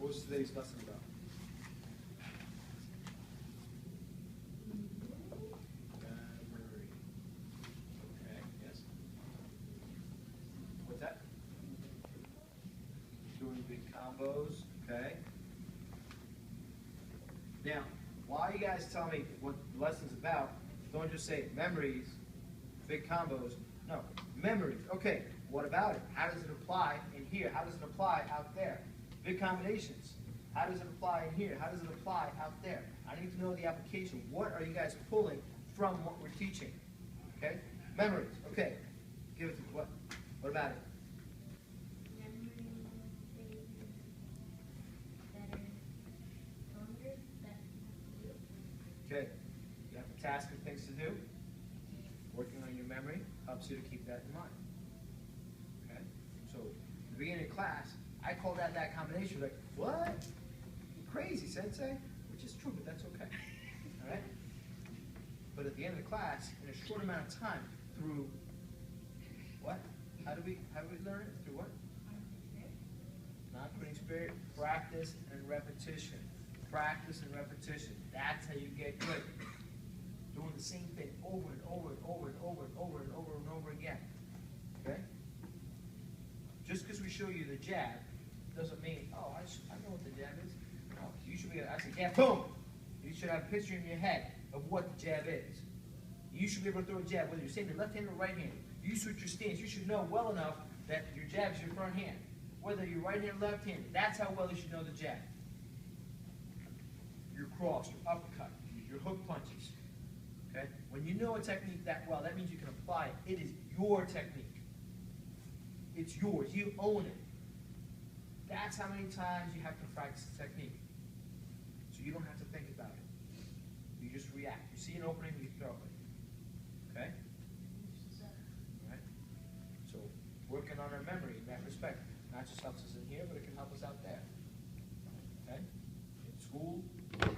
What was today's lesson about? Memory. Okay, yes. What's that? Doing big combos, okay. Now, while you guys tell me what the lesson's about, don't just say memories, big combos. No, memories. Okay, what about it? How does it apply in here? How does it apply out there? Big combinations. How does it apply in here? How does it apply out there? I need to know the application. What are you guys pulling from what we're teaching? Okay? Memories. Okay. Give it to me. What? What about it? Okay. You have a task and things to do. Working on your memory helps you to keep that in mind. Okay? So, at the beginning of class, I call that combination. Like, what? You're crazy, sensei? Which is true, but that's okay. All right? But at the end of the class, in a short amount of time, through what? How do we learn it? Through what? Not putting spirit, practice and repetition. Practice and repetition. That's how you get good. Doing the same thing over and over and over and over and over and over and over again. Okay? Just because we show you the jab doesn't mean, oh, I know what the jab is. No, you should be, I say, jab, boom! You should have a picture in your head of what the jab is. You should be able to throw a jab, whether you're saying your left hand or right hand. You switch your stance. You should know well enough that your jab is your front hand. Whether you're right hand or left hand, that's how well you should know the jab. Your cross, your uppercut, your hook punches. Okay? When you know a technique that well, that means you can apply it. It is your technique. It's yours. You own it. That's how many times you have to practice the technique. So you don't have to think about it. You just react. You see an opening, you throw it. Okay? All right? So working on our memory in that respect not just helps us in here, but it can help us out there. Okay? In school, you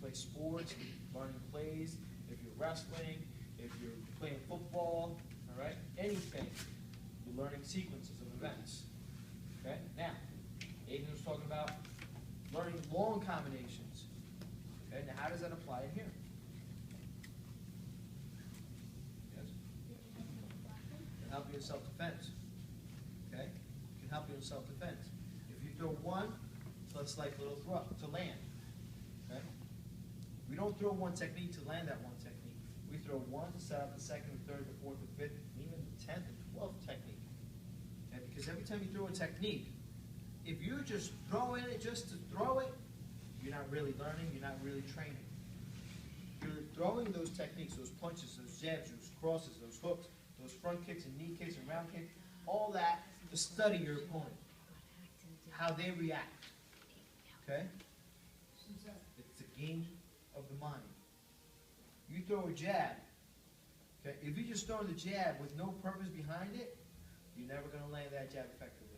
play sports, learning plays, if you're wrestling, if you're playing football, all right? Anything. You're learning sequences of events. Okay? Now, Aiden was talking about learning long combinations. Okay? Now, how does that apply in here? Yes? It can help you in self-defense. Okay? It can help you in self-defense. If you throw one, so it's like a little throw to land. Okay? We don't throw one technique to land that one technique. We throw one to set up the second, the third, the fourth, the fifth, even the 10th and 12th technique. Okay? Because every time you throw a technique, if you're just throwing it just to throw it, you're not really learning, you're not really training. You're throwing those techniques, those punches, those jabs, those crosses, those hooks, those front kicks and knee kicks and round kicks, all that to study your opponent, how they react. Okay? It's a game of the mind. You throw a jab. Okay? If you just throw the jab with no purpose behind it, you're never going to land that jab effectively.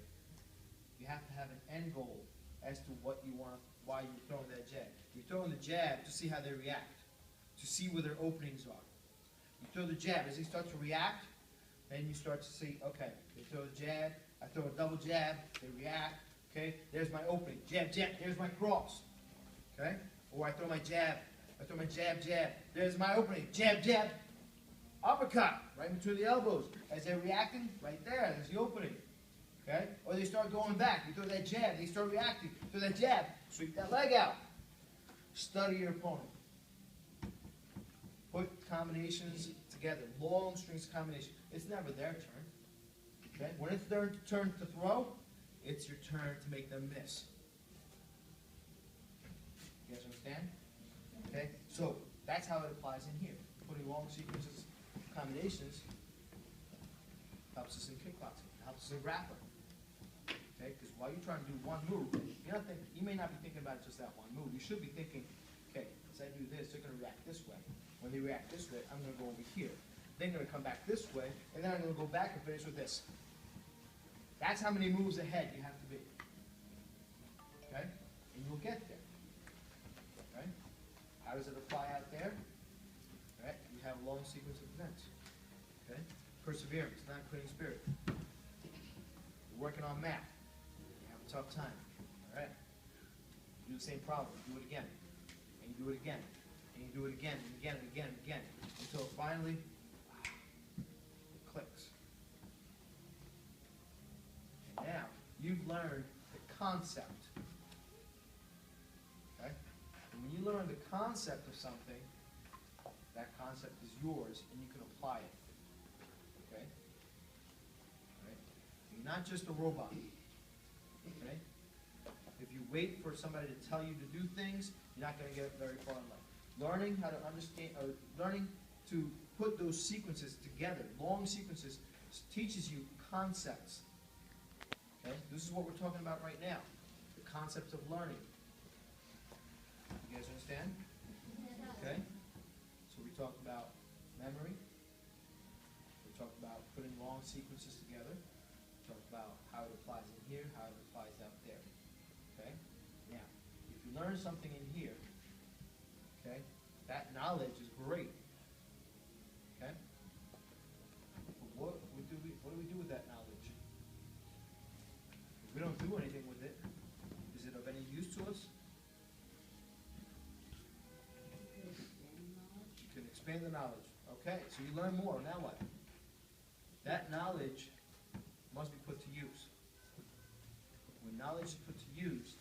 You have to have an end goal as to what you want, why you're throwing that jab. You're throwing the jab to see how they react, to see where their openings are. You throw the jab. As they start to react, then you start to see, okay, they throw a jab, I throw a double jab, they react, okay, there's my opening, jab, jab, there's my cross, okay? Or I throw my jab, jab, there's my opening, jab, jab, uppercut, right between the elbows. As they're reacting, right there's the opening, okay? Or they start going back, you throw that jab, they start reacting, throw that jab, sweep that leg out. Study your opponent. Put combinations together, long strings combination. It's never their turn. Okay? When it's their turn to throw, it's your turn to make them miss. You guys understand? Okay? So that's how it applies in here. Putting long sequences, combinations helps us in kickboxing, helps us in grappling. Okay? Because while you're trying to do one move, you may not be thinking about just that one move. You should be thinking, okay, as I do this, they're going to react this way. When they react this way, I'm going to go over here. Then they're going to come back this way, and then I'm going to go back and finish with this. That's how many moves ahead you have to be. Okay? And you'll get there. Okay? How does it apply out there? Right? You have a long sequence of events. Okay? Perseverance, not quitting spirit. You're working on math. You have a tough time. All right? You do the same problem, do it again, and you do it again, and you do it again, and again, and again, and again, until finally, it clicks. And now, you've learned the concept. Okay? And when you learn the concept of something, that concept is yours, and you can apply it. Okay? All right? You're not just a robot. Okay? If you wait for somebody to tell you to do things, you're not going to get very far in life. Learning how to understand, or learning to put those sequences together, long sequences, teaches you concepts. Okay? This is what we're talking about right now, the concepts of learning. You guys understand? Okay? So we talked about memory. We talked about putting long sequences together. We talked about how it applies in here, how it applies out there. Okay? Now, if you learn something in here, okay, that knowledge is great. Okay? But what do we do with that knowledge? If we don't do anything with it, is it of any use to us? You can expand the knowledge. Okay, so you learn more. Now what? That knowledge must be put to use. When knowledge is put to use,